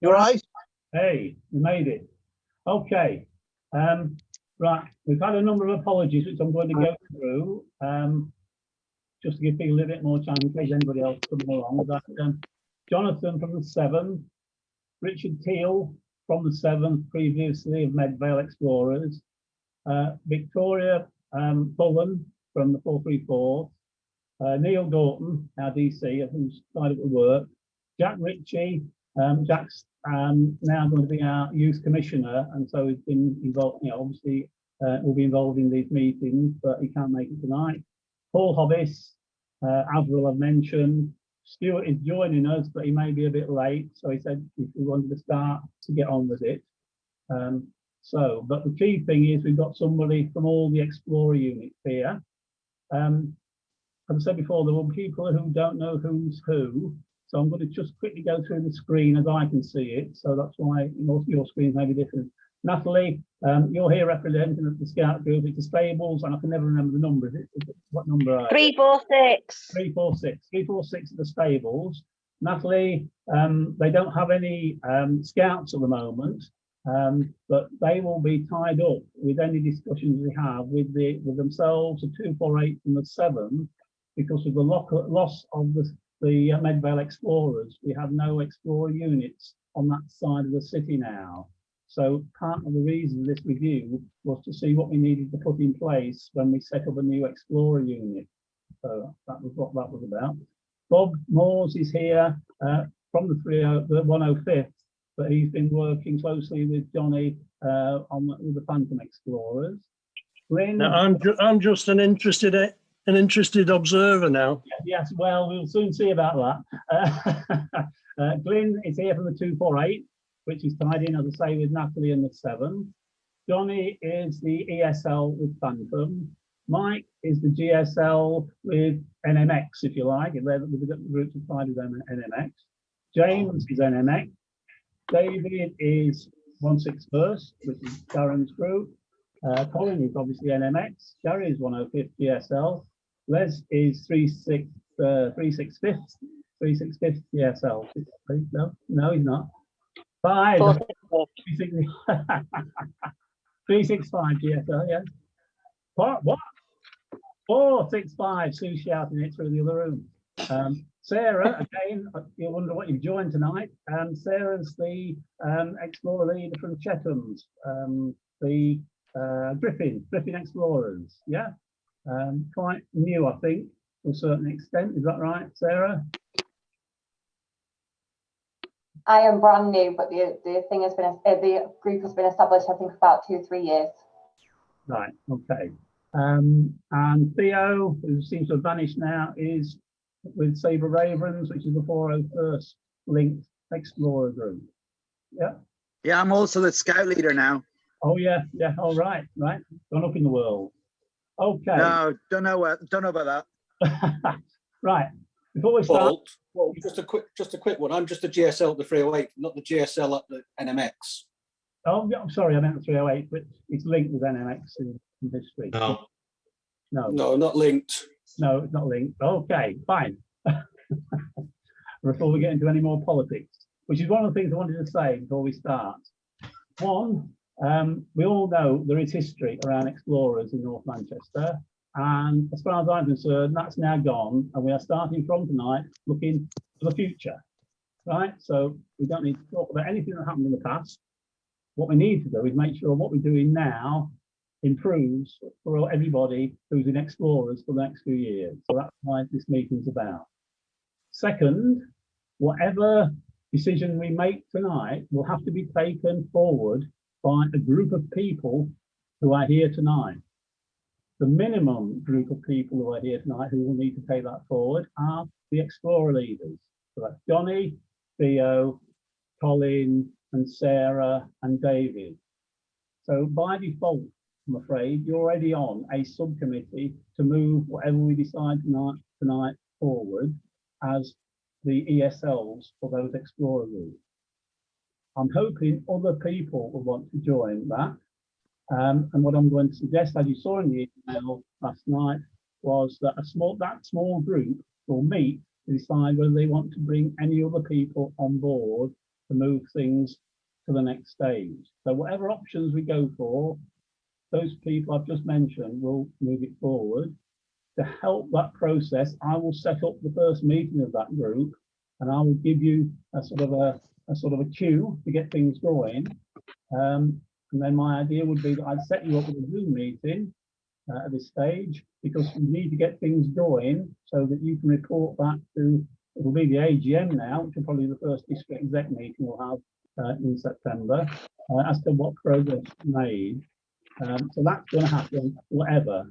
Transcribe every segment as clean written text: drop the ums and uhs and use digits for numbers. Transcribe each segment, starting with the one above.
You all right? Hey, we made it. Okay. Right, we've had a number of apologies, which I'm going to go through, just to give people a little bit more time in case anybody else coming along. That Jonathan from the 7th, Richard Teal from the 7th, previously of Medvale Explorers, Victoria Bullen from the 434, Neil Gorton, our DC, who's started to work, Jack Ritchie. Jack's now going to be our youth commissioner, and so he's been involved, obviously will be involved in these meetings, but he can't make it tonight. Paul Hobbis, Avril I've mentioned. Stuart is joining us, but he may be a bit late, so he said if we wanted to start to get on with it. But the key thing is we've got somebody from all the Explorer units here. As I said before, there will be people who don't know who's who. So I'm going to just quickly go through the screen as I can see it. So that's why your screens may be different. Natalie, you're here representing the Scout group. It's the stables, and I can never remember the numbers. What number are 346. 346. 346 are the stables. Natalie, they don't have any Scouts at the moment, but they will be tied up with any discussions we have with themselves, the 248 and the 7, because of the loss of the Medvale Explorers. We have no Explorer units on that side of the city now. So part of the reason of this review was to see what we needed to put in place when we set up a new Explorer unit. So that was what that was about. Bob Moores is here from the 105th, but he's been working closely with Johnny with the Phantom Explorers. Glenn, now, I'm just an interested observer now. Yes, well, we'll soon see about that. Glyn is here from the 248, which is tied in, as I say, with Natalie and the 7. Johnny is the ESL with Phantom. Mike is the GSL with NMX, if you like, with the group supplied with NMX. James is NMX. David is 161st, which is Darren's group. Colin is obviously NMX. Gary is 105th GSL. Les is 365th GSL. No, he's not. 365 GSL, yeah. What? 465, Sue's shouting it through the other room. Sarah, again, you'll wonder what you've joined tonight. Sarah's the Explorer leader from Chetham's, the Griffin Explorers, yeah. Quite new, I think, to a certain extent. Is that right, Sarah? I am brand new, but the thing has been the group has been established, I think, about 2 or 3 years. Right. Okay. And Theo, who seems to have vanished now, is with Sabre Ravens, which is the 401st linked Explorer group. Yeah. Yeah, I'm also the Scout leader now. Oh yeah. All right. Right. Gone up in the world. Okay. No, don't know about that. Right. Before we start, well, just a quick one. I'm just the GSL at the 308, not the GSL at the NMX. oh, yeah, I'm sorry, I meant the 308, but it's linked with NMX in history. No, No, not linked. no, it's not linked. Okay, fine. Before we get into any more politics, which is one of the things I wanted to say before we start. One, we all know there is history around explorers in North Manchester. And as far as I'm concerned, that's now gone. And we are starting from tonight looking to the future, right? So we don't need to talk about anything that happened in the past. What we need to do is make sure what we're doing now improves for everybody who's in Explorers for the next few years. So that's why this meeting's about. Second, whatever decision we make tonight will have to be taken forward by a group of people who are here tonight. The minimum group of people who are here tonight who will need to take that forward are the Explorer leaders. So that's Johnny, Theo, Colin, and Sarah, and David. So by default, I'm afraid, you're already on a subcommittee to move whatever we decide tonight forward as the ESLs for those Explorer groups. I'm hoping other people will want to join that. And what I'm going to suggest, as you saw in the email last night, was that that small group will meet to decide whether they want to bring any other people on board to move things to the next stage. So whatever options we go for, those people I've just mentioned will move it forward. To help that process, I will set up the first meeting of that group, and I will give you a sort of a cue to get things going. And then my idea would be that I'd set you up with a Zoom meeting at this stage, because we need to get things going so that you can report back to, it'll be the AGM now, which will probably be the first district exec meeting we'll have in September, as to what progress is made. So that's going to happen, whatever.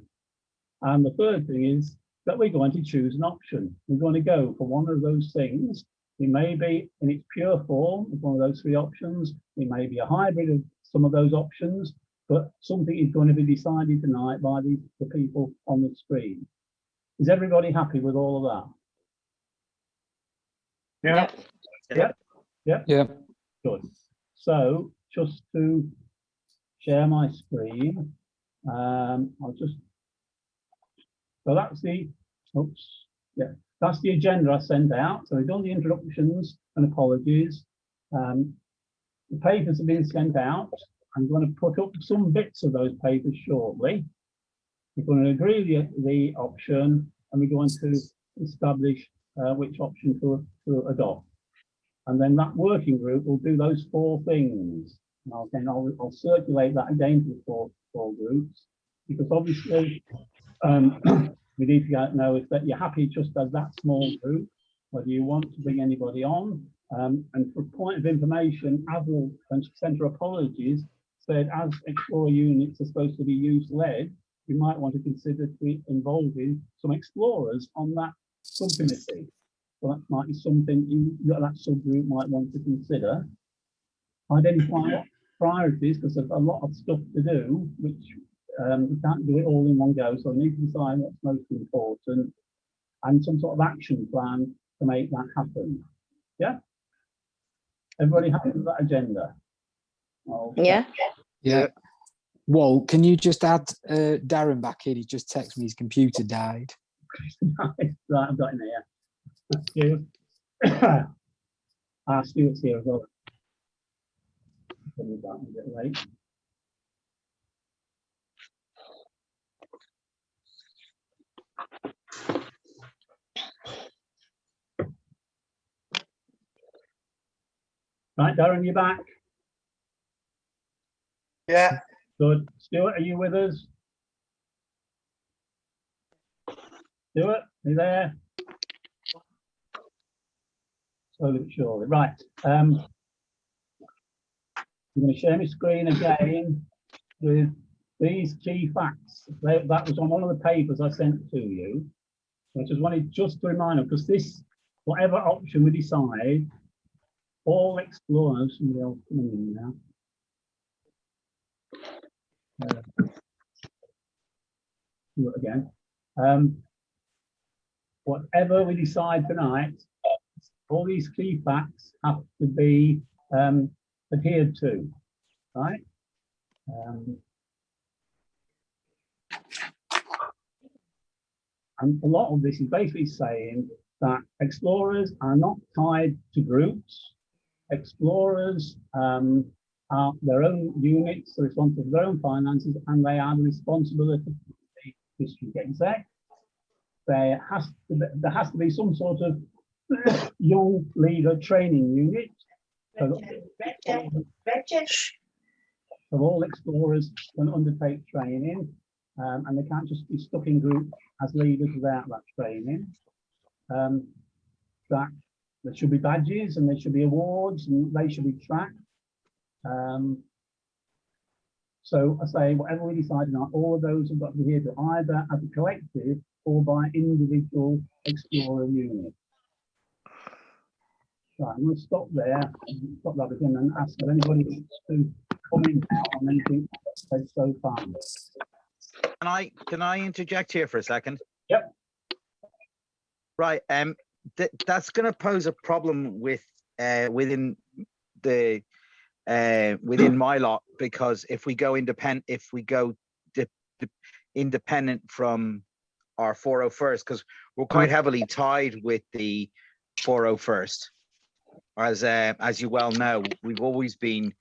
And the third thing is that we're going to choose an option. We're going to go for one of those things. It may be in its pure form, one of those three options. It may be a hybrid of some of those options, but something is going to be decided tonight by the people on the screen. Is everybody happy with all of that? Yeah. Good. So just to share my screen, I'll just, so that's the, that's the agenda I sent out. So we've done the introductions and apologies. The papers have been sent out. I'm going to put up some bits of those papers shortly. We're going to agree the option, and we're going to establish which option to adopt. And then that working group will do those four things. And I'll circulate that again to the four groups, because obviously we need to know if that you're happy just as that small group, whether you want to bring anybody on. And for point of information, Avril and Centre Apologies said, as Explorer units are supposed to be youth-led, you might want to consider involving some explorers on that subcommittee. So that might be something that subgroup might want to consider. Identify priorities, because there's a lot of stuff to do, which we can't do it all in one go. So we need to decide what's most important and some sort of action plan to make that happen. Yeah? Everybody happy with that agenda? Okay. Yeah. Well, can you just add Darren back in? He just texted me his computer died. Right, I've got him here. Stuart. Stuart's here as well. A bit late. Right, Darren, you back? Yeah. Good. Stuart, are you with us? Stuart, are you there? Slowly but surely. Right. I'm going to share my screen again with these key facts. That was on one of the papers I sent to you. I just wanted to remind you, because this, whatever option we decide, all explorers, somebody else coming in now. Do it again. Whatever we decide tonight, all these key facts have to be adhered to, right? And a lot of this is basically saying that explorers are not tied to groups. Explorers are their own units, they're responsible for their own finances, and they are the responsibility of the district exec. There has to be some sort of young leader training unit. So all explorers can undertake training, and they can't just be stuck in groups as leaders without that training. That there should be badges and there should be awards and they should be tracked. So I say, whatever we decide on, all of those have got to be here to either as a collective or by individual explorer unit. Right, I'm going to stop there, stop that again, and ask if anybody wants to comment out on anything said so far. Can I interject here for a second? Yep. Right. That's going to pose a problem with within my lot, because if we go independent, independent from our 401st, because we're quite heavily tied with the 401st. as you well know, we've always been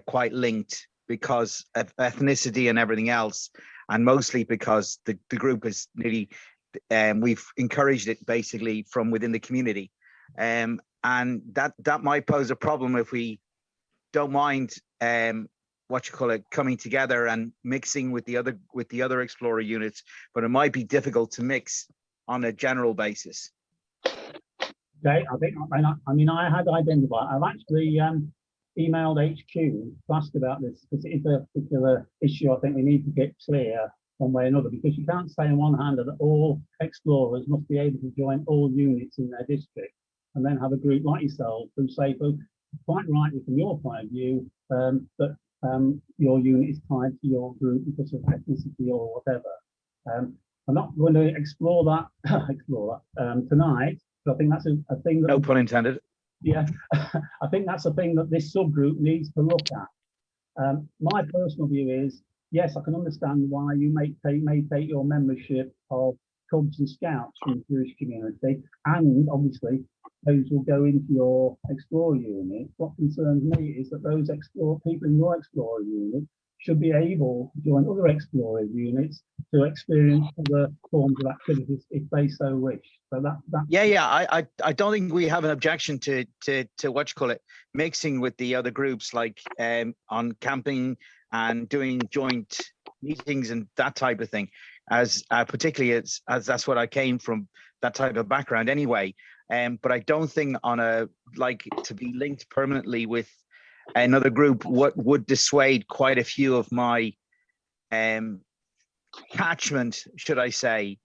quite linked because of ethnicity and everything else, and mostly because the group is nearly, we've encouraged it basically from within the community, and that might pose a problem if we don't mind coming together and mixing with the other Explorer units, but it might be difficult to mix on a general basis. Okay, I mean, I had identified, I've actually emailed HQ to ask about this, because it is a particular issue I think we need to get clear one way or another, because you can't say on one hand that all Explorers must be able to join all units in their district, and then have a group like yourself who say, quite rightly from your point of view, that your unit is tied to your group because of ethnicity or whatever. I'm not going to explore that tonight, but I think that's a thing that, No pun intended. yeah, I think that's a thing that this subgroup needs to look at. My personal view is, yes, I can understand why you may take your membership of Cubs and Scouts from the Jewish community, and obviously those will go into your Explorer unit. What concerns me is that those people in your Explorer unit should be able to join other Explorer units to experience other forms of activities if they so wish. So that I don't think we have an objection to mixing with the other groups, like on camping and doing joint meetings and that type of thing, as particularly as that's what I came from, that type of background anyway. But I don't think to be linked permanently with another group would dissuade quite a few of my catchment, should I say,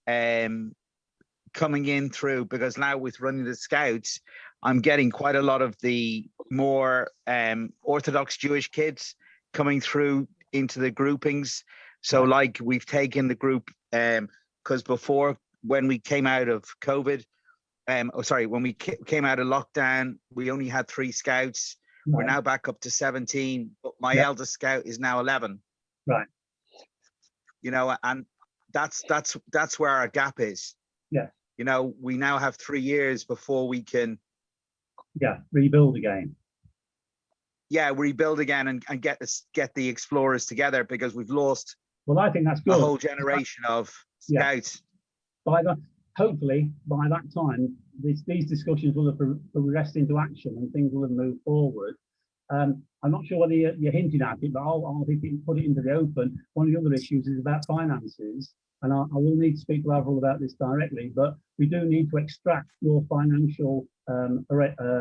coming in through, because now with running the Scouts, I'm getting quite a lot of the more Orthodox Jewish kids coming through into the groupings. So like we've taken the group, because before, when we came out of COVID, when we came out of lockdown, we only had 3 Scouts. We're now back up to 17, but my eldest Scout is now 11. Right. You know, and that's where our gap is. Yeah. You know, we now have 3 years before we can rebuild again. Rebuild again and get the Explorers together, because we've lost I think that's good. A whole generation of Scouts. Hopefully by that time, these discussions will have progressed into action and things will have moved forward. I'm not sure whether you're hinting at it, but I'll put it into the open. One of the other issues is about finances, and I will need to speak to Avril about this directly, but we do need to extract your financial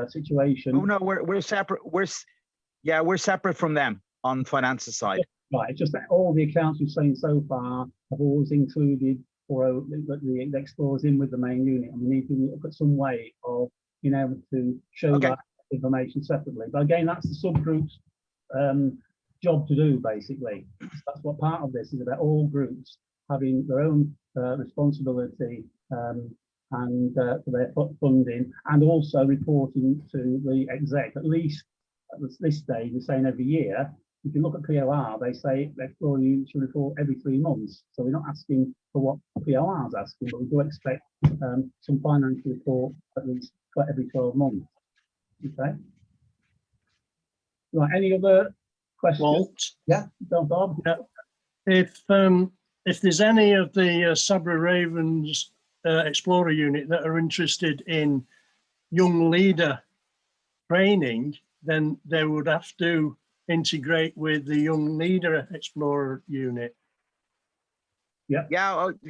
situation. Oh no, we're separate. We're separate from them on finances side. Right, it's just that all the accounts we've seen so far have always included the Explorers in with the main unit, and we need to look at some way of being able to show that information separately. But again, that's the subgroup's job to do, basically. That's what part of this is about, all groups having their own responsibility and for their funding, and also reporting to the exec, at least at this stage. We're saying every year. If you look at POR, they say the Explorer unit should report every 3 months. So we're not asking for what POR is asking, but we do expect some financial report at least every 12 months. Okay. Right. Any other questions? Walt? Yeah. Bob. Yeah. If there's any of the Sabra Ravens Explorer unit that are interested in young leader training, then they would have to integrate with the young leader Explorer unit.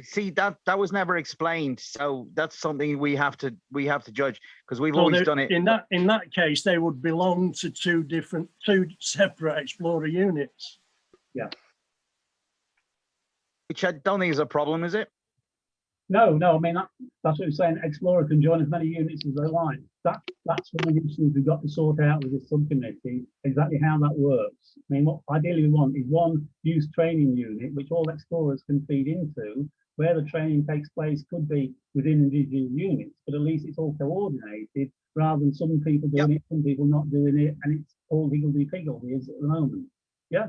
See, that was never explained, so that's something we have to judge, because we've always done it. In that case, they would belong to two separate Explorer units. Yeah. Which I don't think is a problem, is it? No, I mean, that's what I'm saying. Explorer can join as many units as they like. That's one of the issues we've got to sort out with this subcommittee, exactly how that works. I mean, what ideally we want is one youth training unit, which all Explorers can feed into, where the training takes place could be within individual units, but at least it's all coordinated, rather than some people doing it, some people not doing it, and it's all higgledy-piggledy at the moment. Yeah?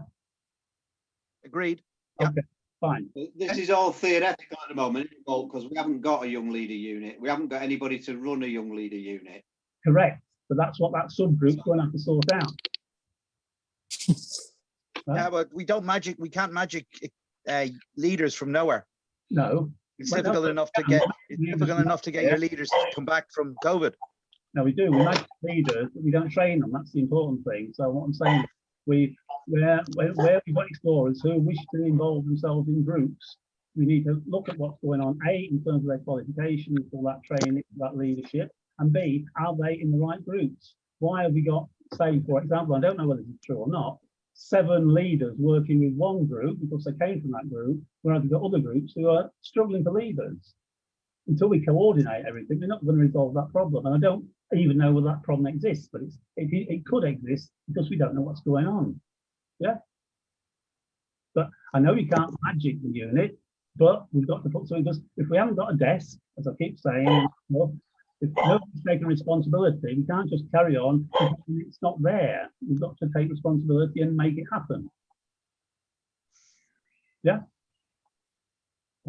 Agreed. Okay. Fine. This is all theoretical at the moment, because we haven't got a young leader unit. We haven't got anybody to run a young leader unit. Correct. But that's what that subgroup's going to have to sort out. Yeah, but we can't magic leaders from nowhere. No, It's Well, difficult no, enough to yeah, get, it's difficult enough to get your leaders to come back from COVID. no, we do. We make leaders, but we don't train them. That's the important thing. So what I'm saying, where we've got explorers who wish to involve themselves in groups, we need to look at what's going on, A, in terms of their qualifications for that training, that leadership, and B, are they in the right groups? Why have we got, say, for example, I don't know whether this is true or not, 7 leaders working with one group because they came from that group, whereas we've got other groups who are struggling for leaders. Until we coordinate everything, we're not going to resolve that problem. And I don't even know whether that problem exists, but it could exist because we don't know what's going on. Yeah. But I know you can't magic the unit, but we've got to put something, because if we haven't got a desk, as I keep saying, if nobody's taking responsibility, we can't just carry on. It's not there. We've got to take responsibility and make it happen. Yeah.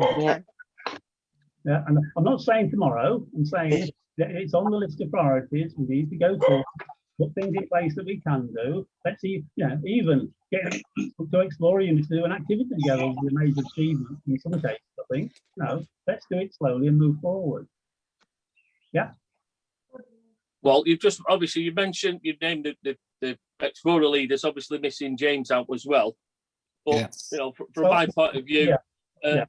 Okay. Yeah, and I'm not saying tomorrow. I'm saying that it's on the list of priorities. We need to go through, put things in place that we can do. Let's see, even get to explore units to do an activity together with a major achievement in some cases, I think. No, let's do it slowly and move forward. Yeah. Well, you've just obviously you named the explorer leaders, obviously missing James out as well. But from my point of view,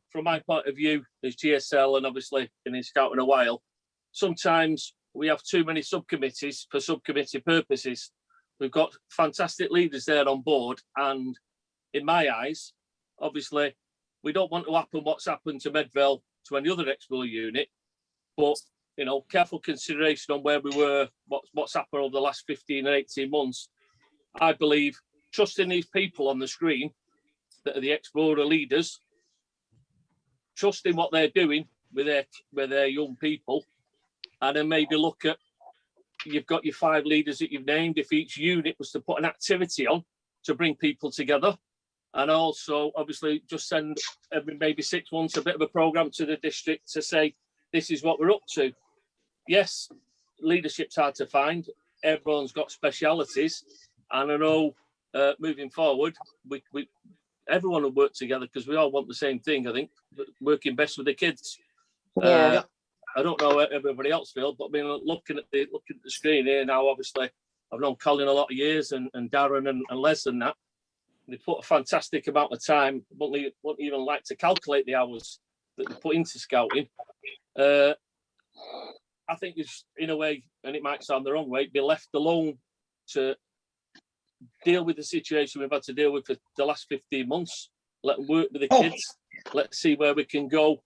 from my point of view, as GSL and obviously been in Scouting a while, sometimes we have too many subcommittees for subcommittee purposes. We've got fantastic leaders there on board, and in my eyes, obviously, we don't want to happen what's happened to Medville to any other explorer unit, but careful consideration on where we were, what's happened over the last 15 and 18 months. I believe trusting these people on the screen that are the explorer leaders, trusting what they're doing with their young people, and then maybe look at, you've got your 5 leaders that you've named. If each unit was to put an activity on to bring people together, and also obviously just send every maybe 6 months a bit of a program to the district to say, this is what we're up to. Yes, leadership's hard to find. Everyone's got specialities, and I know moving forward, everyone will work together because we all want the same thing. I think working best with the kids. Yeah. I don't know how everybody else feels, but I mean, looking at the screen here now, obviously, I've known Colin a lot of years, and Darren and Les and that. They put a fantastic amount of time. Wouldn't even like to calculate the hours that they put into scouting. I think it's, in a way, and it might sound the wrong way, be left alone to deal with the situation we've had to deal with for the last 15 months. Let them work with the kids. Let's see where we can go.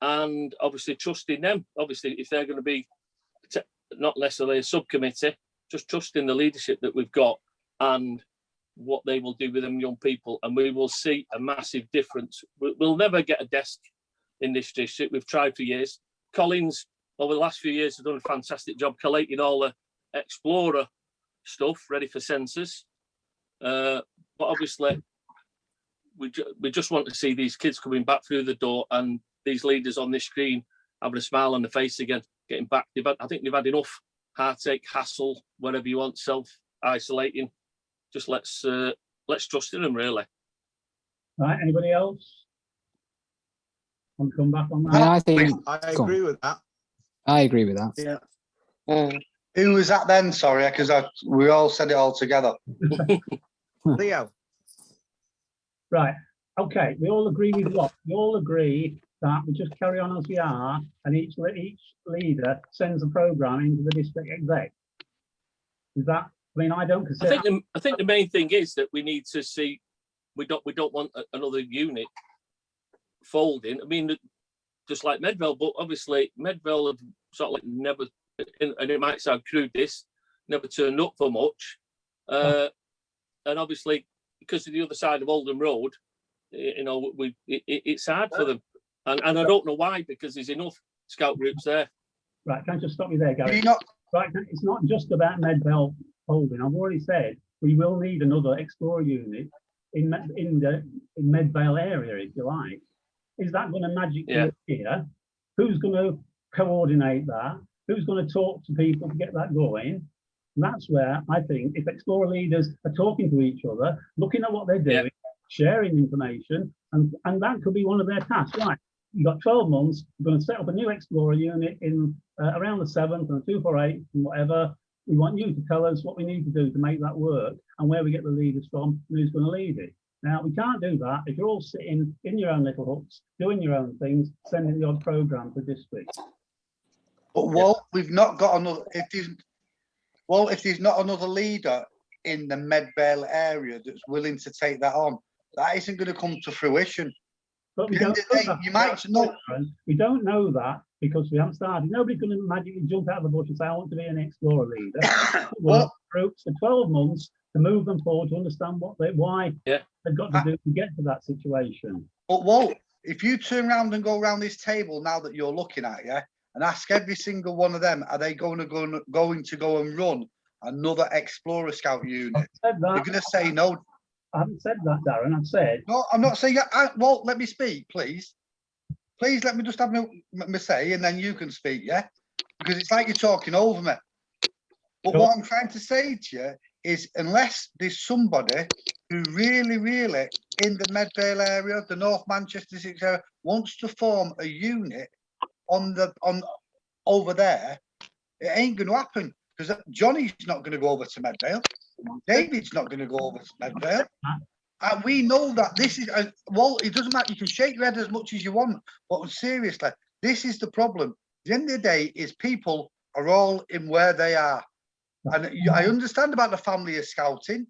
And obviously trusting them. Obviously, if they're going to be not necessarily a subcommittee, just trusting the leadership that we've got and what they will do with them young people. And we will see a massive difference. We'll never get a desk in this district. We've tried for years. Collins, over the last few years, has done a fantastic job collating all the explorer stuff ready for census. But obviously, we just want to see these kids coming back through the door and these leaders on this screen having a smile on the face again, getting back. I think they've had enough heartache, hassle, whatever you want, self-isolating. Just let's trust in them, really. Right, anybody else want to come back on that? Yeah, I think I go on. agree with that. I agree with that. Yeah. Who was that then? Sorry, because we all said it all together. Leo. Right, okay, we all agree with what? We all agree that we just carry on as we are, and each leader sends a program into the district exec. Is that? I mean, I don't consider. I think the main thing is that we need to see. We don't want another unit folding. I mean, just like Medville, but obviously Medville have sort of like never, and it might sound crude, never turned up for much. And obviously, because of the other side of Oldham Road, it's hard for them. And I don't know why, because there's enough scout groups there. Right, can I just stop you there, Gary? Do you not? Right, it's not just about Medville holding. I've already said we will need another explorer unit in Medville area, if you like. Is that going to magically appear? Who's going to coordinate that? Who's going to talk to people to get that going? And that's where I think if Explorer leaders are talking to each other, looking at what they're doing, sharing information, and that could be one of their tasks. Right, you've got 12 months, we're going to set up a new Explorer unit in around the 7th and the 248 and whatever. We want you to tell us what we need to do to make that work and where we get the leaders from and who's going to lead it. Now, we can't do that if you're all sitting in your own little huts, doing your own things, sending the odd programme to districts. But Walt, we've not got another. If there's not another leader in the Medvale area that's willing to take that on, that isn't going to come to fruition. But we don't we don't know that because we haven't started. Nobody's going to magically jump out of the bush and say, I want to be an Explorer leader. Well, groups for 12 months to move them forward to understand why they've got to do to get to that situation. But Walt, if you turn around and go around this table now that you're looking at, and ask every single one of them, are they going to go and run another Explorer Scout unit? They're going to say no. I haven't said that, Darren. I've said no. I'm not saying that. Walt, let me speak, please. Please let me just have my say, and then you can speak, yeah? Because it's like you're talking over me. But what I'm trying to say to you is, unless there's somebody who really, really in the Medvale area, the North Manchester area, wants to form a unit on over there, it ain't going to happen because Johnny's not going to go over to Medvale. David's not going to go over to Medvale. And we know that this is, Walt, it doesn't matter. You can shake your head as much as you want, but seriously, this is the problem. At the end of the day is people are all in where they are. And I understand about the family of scouting.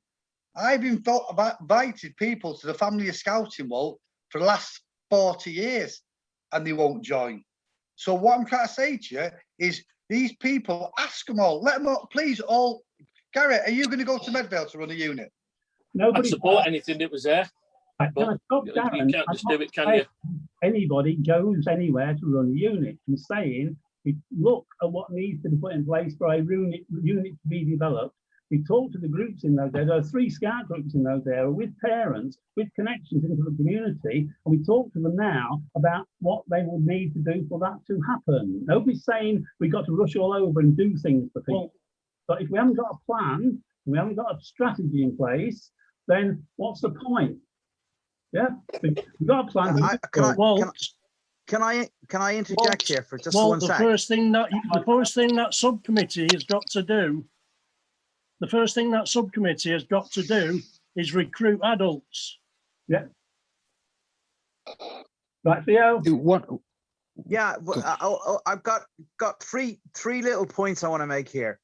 I've invited people to the family of scouting, Walt, for the last 40 years, and they won't join. So what I'm trying to say to you is these people, ask them all, let them all, please all. Garrett, are you going to go to Medvale to run a unit? I'd support anything that was there. But you can't just do it, can you? Anybody goes anywhere to run a unit. I'm saying we look at what needs to be put in place for a unit to be developed. We talk to the groups in those areas. There are 3 scout groups in those areas with parents, with connections into the community, and we talk to them now about what they will need to do for that to happen. Nobody's saying we've got to rush all over and do things for people. But if we haven't got a plan, we haven't got a strategy in place, then what's the point? Yeah, we've got a plan. Can I interject here for just one second? The first thing that subcommittee has got to do, is recruit adults. Yeah. Right, Theo. Yeah, I've got three little points I want to make here.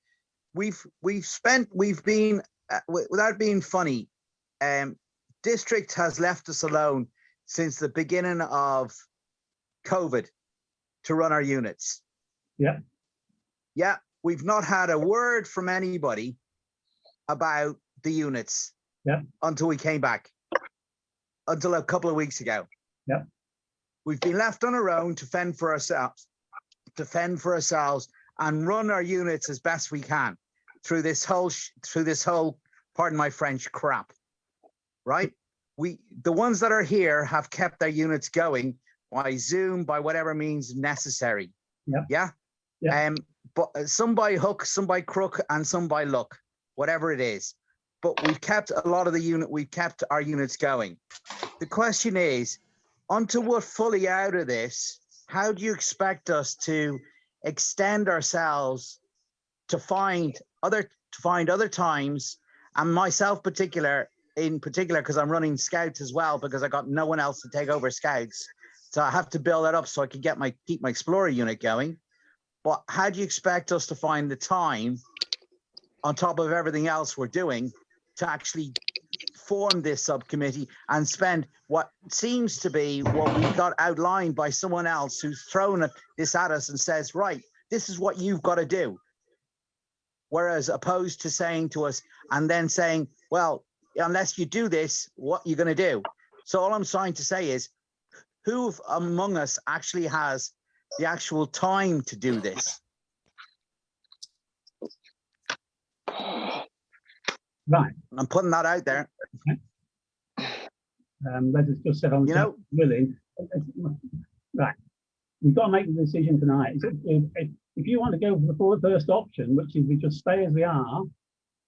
We've been without being funny, district has left us alone since the beginning of COVID to run our units. Yeah, we've not had a word from anybody about the units until we came back, until a couple of weeks ago. We've been left on our own to fend for ourselves, and run our units as best we can through this whole, pardon my French, crap. Right? The ones that are here have kept their units going by Zoom, by whatever means necessary. But some by hook, some by crook, and some by luck, whatever it is. But we've kept we've kept our units going. The question is, until we're fully out of this, how do you expect us to extend ourselves to find other times, and myself in particular, because I'm running scouts as well, because I got no one else to take over scouts. So I have to build that up so I can keep my Explorer unit going. But how do you expect us to find the time, on top of everything else we're doing, to actually form this subcommittee and spend what seems to be what we got outlined by someone else who's thrown this at us and says, right, this is what you've got to do. Whereas opposed to saying to us and then saying, well, unless you do this, what are you going to do? So all I'm trying to say is, who among us actually has the actual time to do this? Right. I'm putting that out there. Let us just set on willing. Right. we've got to make the decision tonight. If you want to go for the first option, which is we just stay as we are,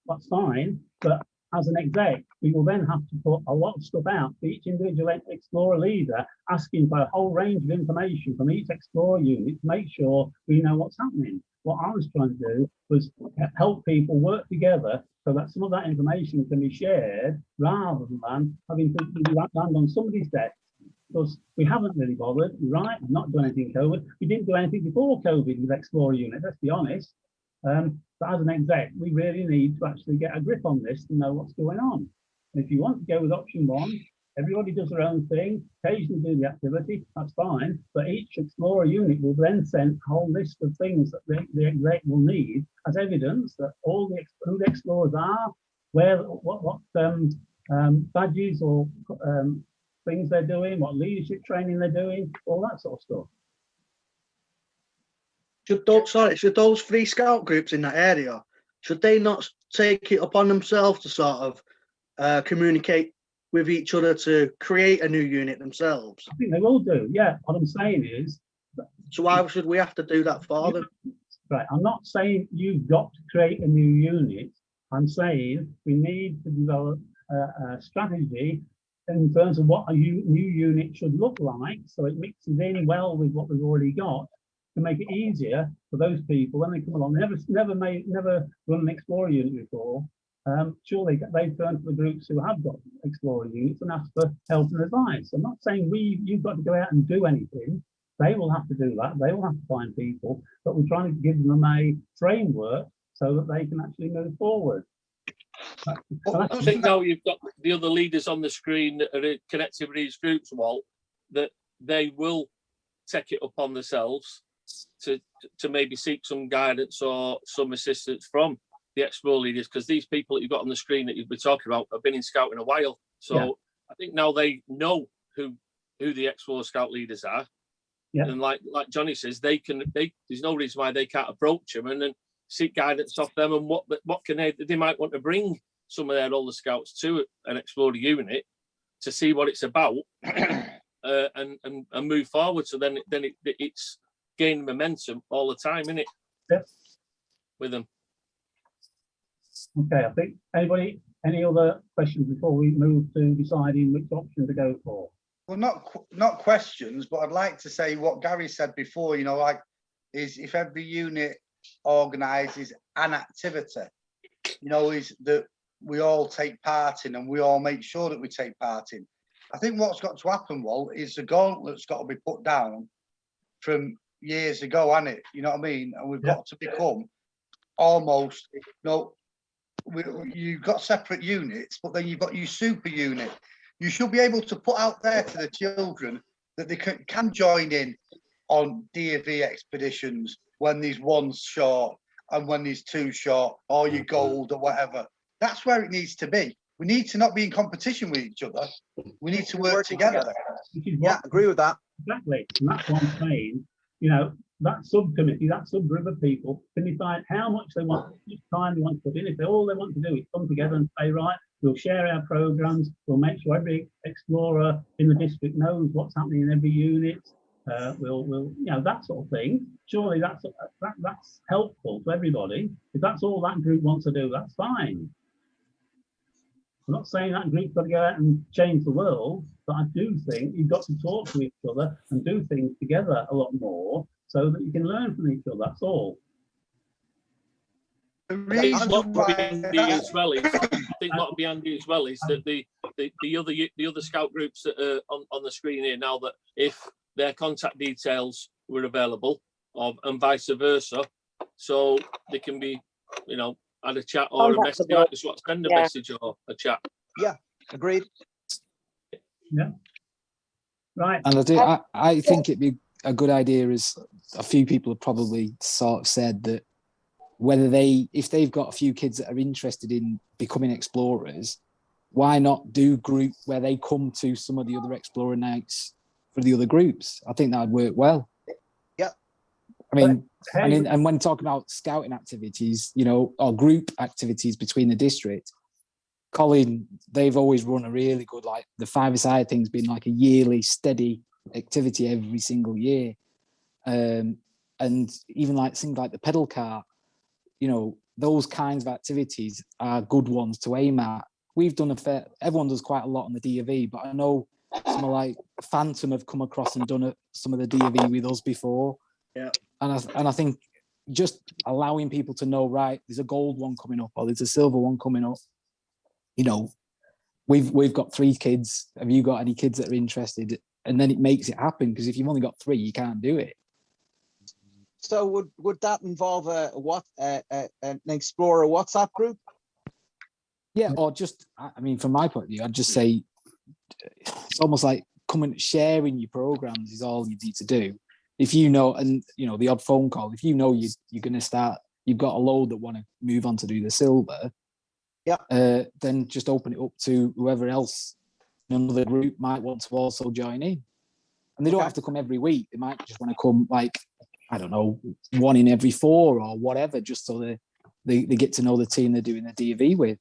that's fine. But as an exec, we will then have to put a lot of stuff out for each individual Explorer leader, asking for a whole range of information from each Explorer unit to make sure we know what's happening. What I was trying to do was help people work together so that some of that information can be shared rather than having to land on somebody's desk. Because we haven't really bothered, right? We've not done anything COVID. We didn't do anything before COVID with Explorer unit, let's be honest. But as an exec, we really need to actually get a grip on this to know what's going on. And if you want to go with option one, everybody does their own thing, occasionally do the activity, that's fine. But each Explorer unit will then send a whole list of things that the exec will need as evidence that all who the Explorers are, what badges or things they're doing, what leadership training they're doing, all that sort of stuff. Should those 3 scout groups in that area, should they not take it upon themselves to sort of communicate with each other to create a new unit themselves? I think they will do, yeah. What I'm saying is... So why should we have to do that for them? Right, I'm not saying you've got to create a new unit. I'm saying we need to develop a strategy in terms of what a new unit should look like, so it mixes in well with what we've already got, to make it easier for those people when they come along. Never run an Explorer unit before. Surely they turn to the groups who have got Explorer units and ask for help and advice. I'm not saying you've got to go out and do anything. They will have to do that. They will have to find people, but we're trying to give them a framework so that they can actually move forward. I think now you've got the other leaders on the screen that are connected with these groups, Walt, that they will take it upon themselves to maybe seek some guidance or some assistance from the Explorer leaders, because these people that you've got on the screen that you've been talking about have been in scouting a while. So yeah. I think now they know who the Explorer scout leaders are. Yeah. And like Johnny says, there's no reason why they can't approach them and then seek guidance off them, and what can they might want to bring some of their older scouts to an Explorer unit to see what it's about and move forward. So then it's gaining momentum all the time, isn't it? Yes. With them. Okay, I think any other questions before we move to deciding which option to go for? Well, not questions, but I'd like to say what Gary said before, you know, like, is if every unit organises an activity, you know, is that we all take part in and we all make sure that we take part in. I think what's got to happen, Walt, is the gauntlet's got to be put down from years ago, hasn't it? You know what I mean? And we've got to become almost, you know, you've got separate units, but then you've got your super unit. You should be able to put out there to the children that they can join in on DFE expeditions when there's one's short and when there's 2 short, or your gold or whatever. That's where it needs to be. We need to not be in competition with each other. We need to work together. Yeah, agree with that. Exactly. And that's what I'm saying. You know, that subcommittee, that subgroup of people can decide how much they want, how much time they want to put in. If all they want to do is come together and say, right, we'll share our programs, we'll make sure every Explorer in the district knows what's happening in every unit. We'll you know, that sort of thing. Surely that's helpful to everybody. If that's all that group wants to do, that's fine. I'm not saying that group's got to go out and change the world, but I do think you've got to talk to each other and do things together a lot more so that you can learn from each other. That's all. I think what behind as well is that the other scout groups that are on the screen here now, that if their contact details were available, and vice versa, so they can be, you know, add a chat or a message, just send a message or a chat. Yeah, agreed. Yeah. Right. And I think it'd be a good idea, as a few people have probably sort of said, that if they've got a few kids that are interested in becoming explorers, why not do group where they come to some of the other Explorer nights for the other groups? I think that would work well. Yeah. I mean, and when talking about scouting activities, you know, or group activities between the district, Colin, they've always run a really good, like the 5-a-side thing's been like a yearly steady activity every single year. And even like things like the pedal cart, you know, those kinds of activities are good ones to aim at. We've done everyone does quite a lot on the D&V, but I know some like Phantom have come across and done some of the D&V with us before. Yeah. And I think just allowing people to know, right, there's a gold one coming up or there's a silver one coming up. You know, we've got 3 kids. Have you got any kids that are interested? And then it makes it happen, because if you've only got 3, you can't do it. So would that involve an Explorer WhatsApp group? Yeah, or just, I mean, from my point of view, I'd just say it's almost like sharing your programs is all you need to do. If you know, and you know, the odd phone call, if you know you're going to start, you've got a load that want to move on to do the silver, then just open it up to whoever else in another group might want to also join in. And they don't have to come every week. They might just want to come, like, I don't know, 1 in every 4 or whatever, just so they get to know the team they're doing the D&V with.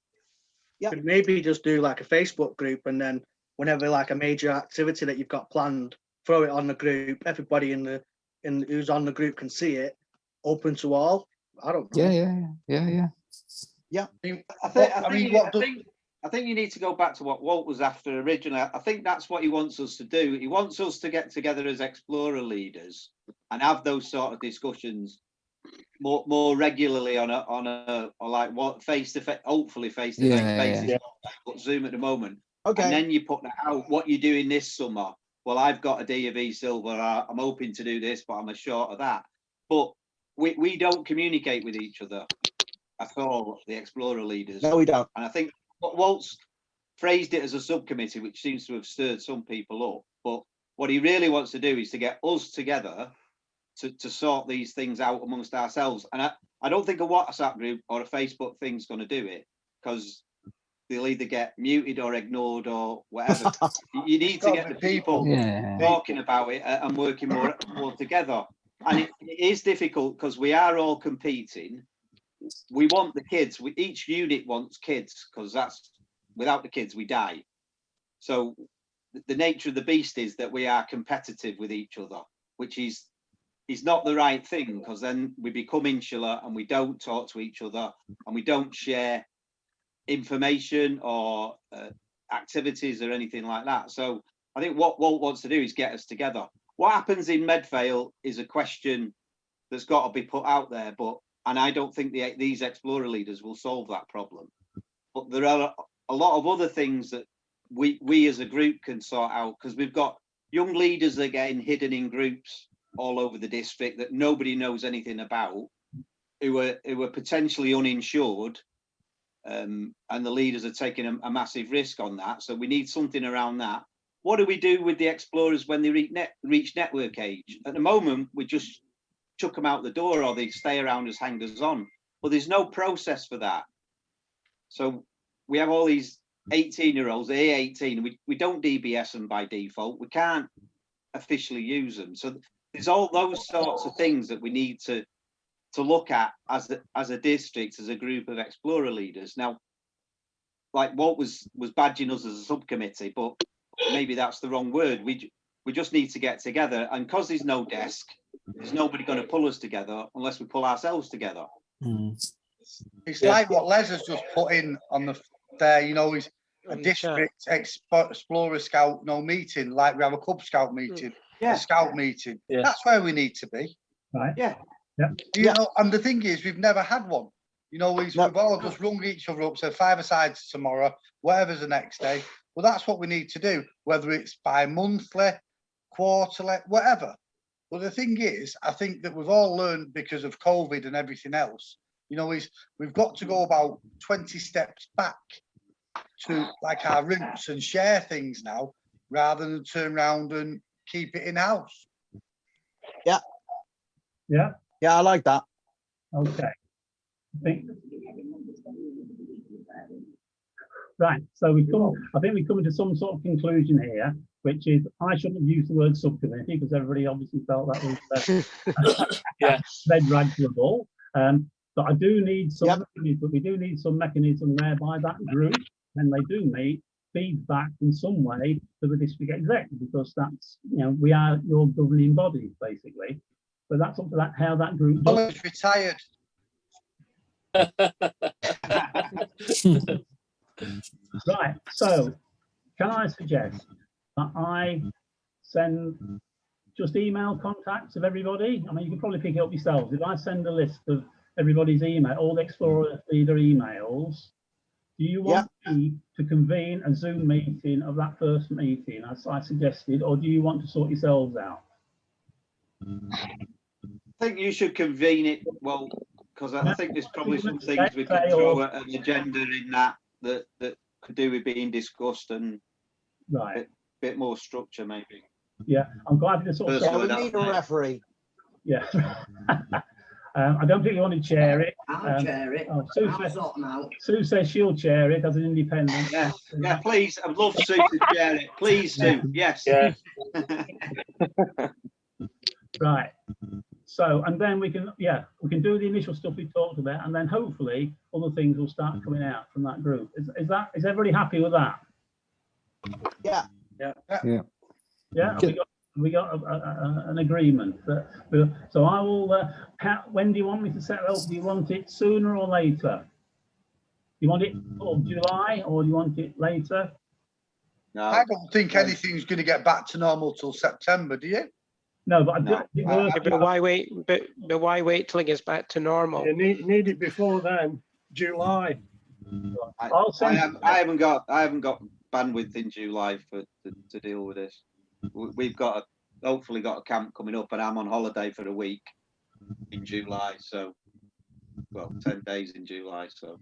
Could maybe just do like a Facebook group, and then whenever like a major activity that you've got planned, throw it on the group. Everybody in who's on the group can see it. Open to all. I don't know. Yeah. I think you need to go back to what Walt was after originally. I think that's what he wants us to do. He wants us to get together as Explorer leaders and have those sort of discussions more regularly on a like what face to face, hopefully face to face basis. But Zoom at the moment. Okay. And then you put out what you're doing this summer. Well, I've got a D&V silver. I'm hoping to do this, but I'm short of that. But we don't communicate with each other at all, the Explorer leaders. No, we don't. And I think Walt's phrased it as a subcommittee, which seems to have stirred some people up. But what he really wants to do is to get us together to sort these things out amongst ourselves. And I don't think a WhatsApp group or a Facebook thing's going to do it, because they'll either get muted or ignored or whatever. You need to get the people talking about it and working more together. And it is difficult because we are all competing. We want the kids. Each unit wants kids, because that's, without the kids we die. So the nature of the beast is that we are competitive with each other, which is not the right thing, because then we become insular and we don't talk to each other and we don't share information or activities or anything like that. So I think what Walt wants to do is get us together. What happens in Medvale is a question that's got to be put out there, and I don't think these Explorer leaders will solve that problem. But there are a lot of other things that we as a group can sort out, because we've got young leaders that are getting hidden in groups all over the district that nobody knows anything about, who are potentially uninsured, and the leaders are taking a massive risk on that. So we need something around that. What do we do with the Explorers when they reach network age? At the moment, we just chuck them out the door, or they stay around as hangers on. Well, there's no process for that. So we have all these 18-year-olds, A18, we don't DBS them by default. We can't officially use them. So there's all those sorts of things that we need to look at as a district, as a group of Explorer leaders. Now, like Walt was badging us as a subcommittee, but maybe that's the wrong word. We just need to get together, and because there's no desk, there's nobody going to pull us together unless we pull ourselves together. It's like what Les has just put in on there, you know, is a district Explorer Scout meeting, like we have a Cub Scout meeting, a Scout meeting. That's where we need to be. Right. You know, and the thing is, we've never had one. You know, we've all just rung each other up, said 5-a-sides tomorrow, whatever's the next day. Well, that's what we need to do, whether it's bi-monthly, quarterly, whatever. But the thing is, I think that we've all learned, because of COVID and everything else, you know, we've got to go about 20 steps back to like our roots and share things now, rather than turn around and keep it in-house. Yeah, I like that. Okay. Right, so I think we come to some sort of conclusion here, which is I shouldn't have used the word subcommittee, because everybody obviously felt that was red rag to the bull. But I do need some we do need some mechanism whereby that group, when they do meet, feeds back in some way to the district exec, because that's, you know, we are your governing body basically. but that's up to that, how that group Oh, does. he's retired. Right, so can I suggest that I send just email contacts of everybody? I mean, you can probably pick it up yourselves. If I send a list of everybody's email, all the Explorer Leader emails, do you want me to convene a Zoom meeting of that first meeting, as I suggested, or do you want to sort yourselves out? I think you should convene it, well, because I think there's probably some things we can throw at an agenda in that could do with being discussed and right, bit more structure maybe. Yeah, I'm glad to sort of. Personally, we need a referee. Yeah. I don't think you want to chair it. I'll chair it. Oh, I'll sort them out. Sue says she'll chair it as an independent. Yeah, yeah, please. I'd love Sue to chair it. Please, Sue. Yes. Yeah. Right. So, and then we can do the initial stuff we talked about, and then hopefully other things will start coming out from that group. Is everybody happy with that? Yeah. Yeah. Yeah. Yeah. We got an agreement. So I will. When do you want me to set it up? Do you want it sooner or later? You want it July or do you want it later? No, I don't think anything's going to get back to normal till September, do you? No, but but why wait? But why wait till it gets back to normal? You need it before then, July. I haven't got bandwidth in July to deal with this. We've hopefully got a camp coming up, and I'm on holiday for a week in July. So, 10 days in July. So,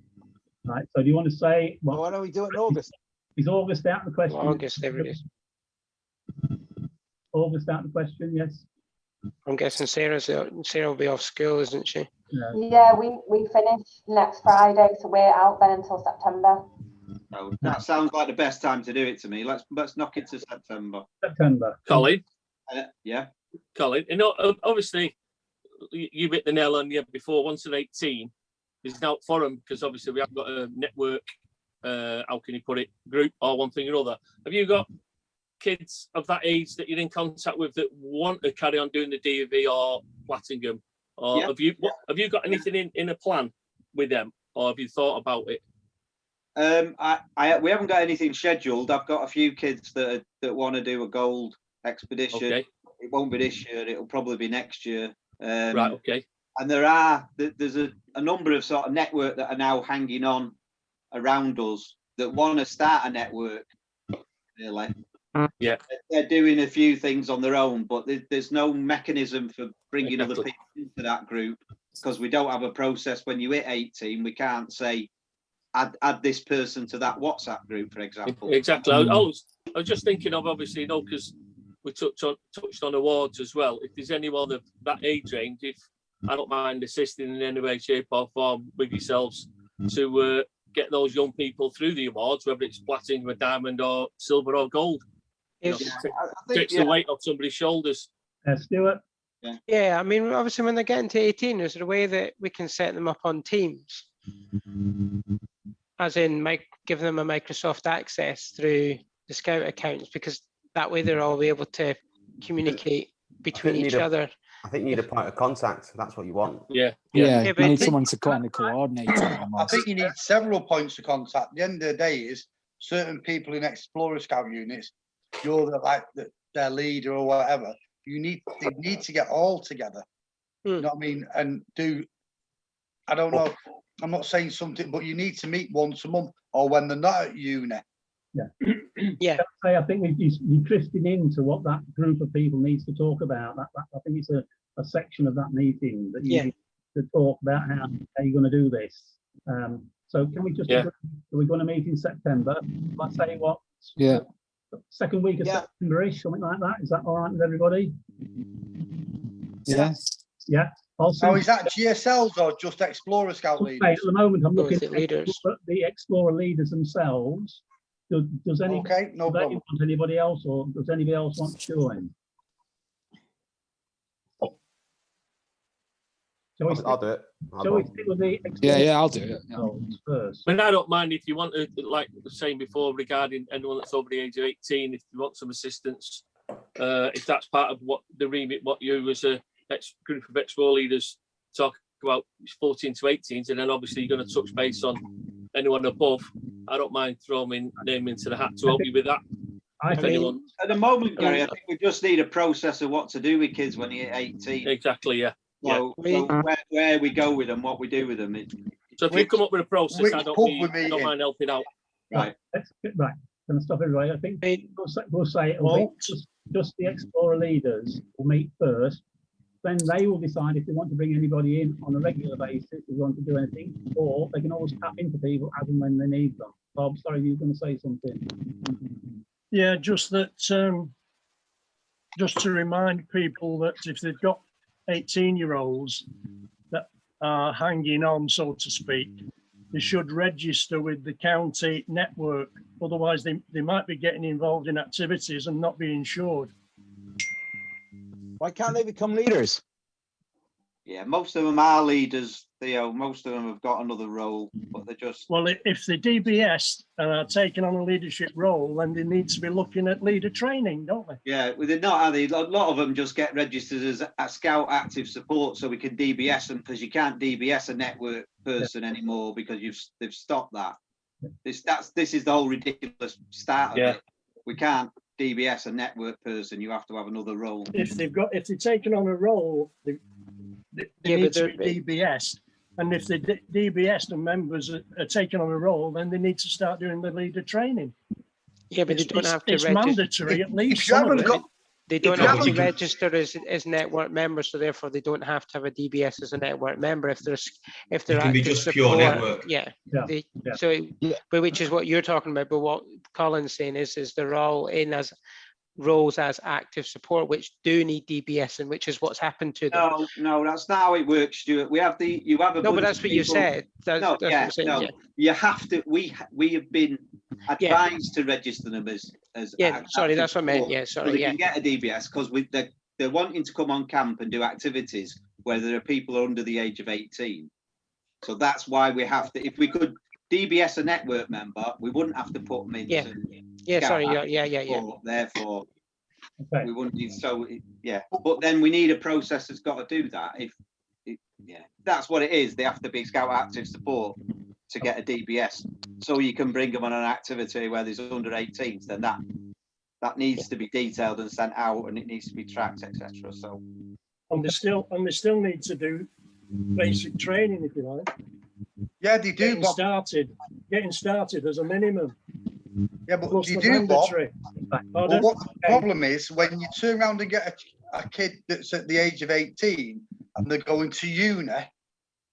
right. So, do you want to say why don't we do it in August? Is August out of the question? August, there it is. August out of the question, yes. I'm guessing Sarah will be off school, isn't she? Yeah, we finish next Friday, so we're out then until September. Oh, that sounds like the best time to do it to me. Let's knock it to September. Colin. Yeah. Colin, obviously you hit the nail on the head before. Once an 18 is now forum, because obviously we haven't got a network. How can you put it? Group or one thing or other. Have you got kids of that age that you're in contact with that want to carry on doing the DV or Platinum? Or have you got anything in a plan with them, or have you thought about it? We haven't got anything scheduled. I've got a few kids that want to do a gold expedition. Okay. It won't be this year. It'll probably be next year. Right. Okay. And there's a number of sort of network that are now hanging on around us that want to start a network. Really. Yeah. They're doing a few things on their own, but there's no mechanism for bringing other people into that group, because we don't have a process. When you hit 18, we can't say add this person to that WhatsApp group, for example. Exactly. I was just thinking of, obviously, because we touched on awards as well. If there's anyone of that age range, if I don't mind assisting in any way, shape or form with yourselves to get those young people through the awards, whether it's platinum, diamond or silver or gold. Takes the weight off somebody's shoulders. Stuart? Yeah, I mean, obviously when they're getting to 18, is there a way that we can set them up on Teams? As in, give them a Microsoft access through the Scout accounts, because that way they're all able to communicate between each other. I think you need a point of contact. That's what you want. Yeah, you need someone to kind of coordinate it. I think you need several points of contact. At the end of the day, is certain people in Explorer Scout units, you're their leader or whatever. They need to get all together. You know what I mean? And I don't know. I'm not saying something, but you need to meet once a month or when they're not at uni. Yeah. Yeah. I think you're drifting into what that group of people needs to talk about. I think it's a section of that meeting that you need to talk about how you're going to do this. So can we just, we're going to meet in September. Let's say what? Yeah. Second week of September-ish, something like that. Is that all right with everybody? Yeah. Yeah. Also, is that GSLs or just Explorer Scout leaders? At the moment, I'm looking at the Explorer leaders themselves. Does anybody want anybody else, or does anybody else want to join? I'll do it. I'll do it. First. I mean, I don't mind if you want to, like I was saying before, regarding anyone that's over the age of 18, if you want some assistance, if that's part of what the remit, what you as a group of Explore leaders talk about 14 to 18s, and then obviously you're going to touch base on anyone above. I don't mind throwing my name into the hat to help you with that. At the moment, Gary, I think we just need a process of what to do with kids when they're 18. Exactly, yeah. So where we go with them, what we do with them. So if you come up with a process, I don't mind helping out. Right. Right. Going to stop everybody. I think we'll say it'll be just the Explorer leaders will meet first. Then they will decide if they want to bring anybody in on a regular basis, if they want to do anything, or they can always tap into people as and when they need them. Bob, sorry, you were going to say something. Yeah, just that, just to remind people that if they've got 18-year-olds that are hanging on, so to speak, they should register with the county network. Otherwise, they might be getting involved in activities and not be insured. Why can't they become leaders? Yeah, most of them are leaders, Theo. Most of them have got another role, but they're just... Well, if they're DBS and are taking on a leadership role, then they need to be looking at leader training, don't they? Yeah, well, they're not, are they? A lot of them just get registered as a Scout Active Support so we can DBS them, because you can't DBS a network person anymore because they've stopped that. This is the whole ridiculous start of it. We can't DBS a network person. You have to have another role. If they're taking on a role, they need to be DBS, and if they're DBS and members are taking on a role, then they need to start doing the leader training. Yeah, but they don't have to it's register. Mandatory, at least. They don't have to register as network members, so therefore they don't have to have a DBS as a network member if they're can be just pure network. But which is what you're talking about. But what Colin's saying is they're all in as roles as active support, which do need DBS, and which is what's happened to them. No, that's not how it works, Stuart. You have a no, but that's what you said. You have to. We have been advised to register them as sorry, that's what I meant. Yeah, sorry. So they can get a DBS because they're wanting to come on camp and do activities where there are people under the age of 18. So that's why we have to. If we could DBS a network member, we wouldn't have to put them in. Therefore, we wouldn't need. So but then we need a process that's got to do that. That's what it is. They have to be Scout Active Support to get a DBS, so you can bring them on an activity where there's under 18s. Then that needs to be detailed and sent out, and it needs to be tracked, etc. So, and they still need to do basic training, if you like. Yeah, they do. Getting started as a minimum. Yeah, but you do, Bob. But what the problem is when you turn around and get a kid that's at the age of 18 and they're going to uni,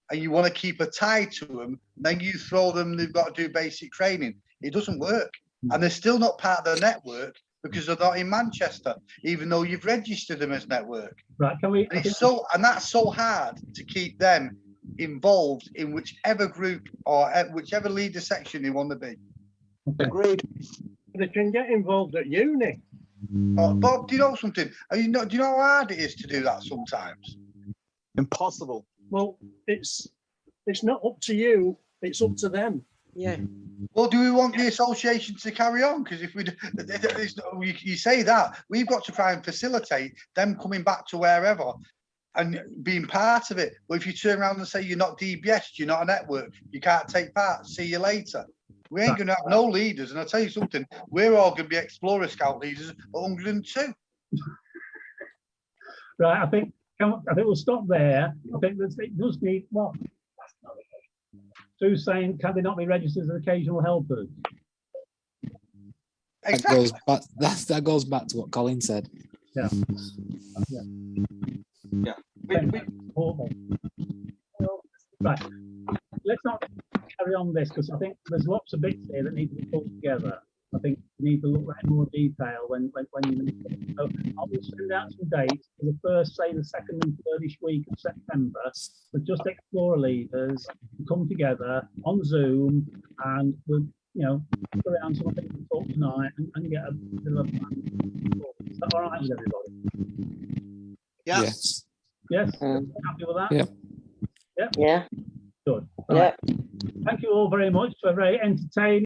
and you want to keep a tie to them, then you throw them, they've got to do basic training. It doesn't work. And they're still not part of the network because they're not in Manchester, even though you've registered them as network. Right, can we? And that's so hard to keep them involved in whichever group or whichever leader section they want to be. Agreed. They can get involved at uni. Bob, do you know something? Do you know how hard it is to do that sometimes? Impossible. Well, it's not up to you, it's up to them. Yeah. Well, do we want the association to carry on? Because if you say that, we've got to try and facilitate them coming back to wherever and being part of it. But if you turn around and say you're not DBS, you're not a network, you can't take part, see you later. We ain't going to have no leaders. And I'll tell you something, we're all going to be Explorer Scout leaders at 102. Right, I think we'll stop there. I think it does need what? Sue's saying, can they not be registered as occasional helpers? Exactly. That goes back to what Colin said. Yeah. Right. Let's not carry on this because I think there's lots of bits here that need to be pulled together. I think you need to look at more detail when you. So I'll send out some dates for the first, say, the second and thirdish week of September, for just Explorer leaders to come together on Zoom, and we'll put around some things to talk tonight and get a bit of a plan. Is that all right with everybody? Yes. Yes. Happy with that? Yeah. Yeah. Good. Right. Thank you all very much for a very entertaining.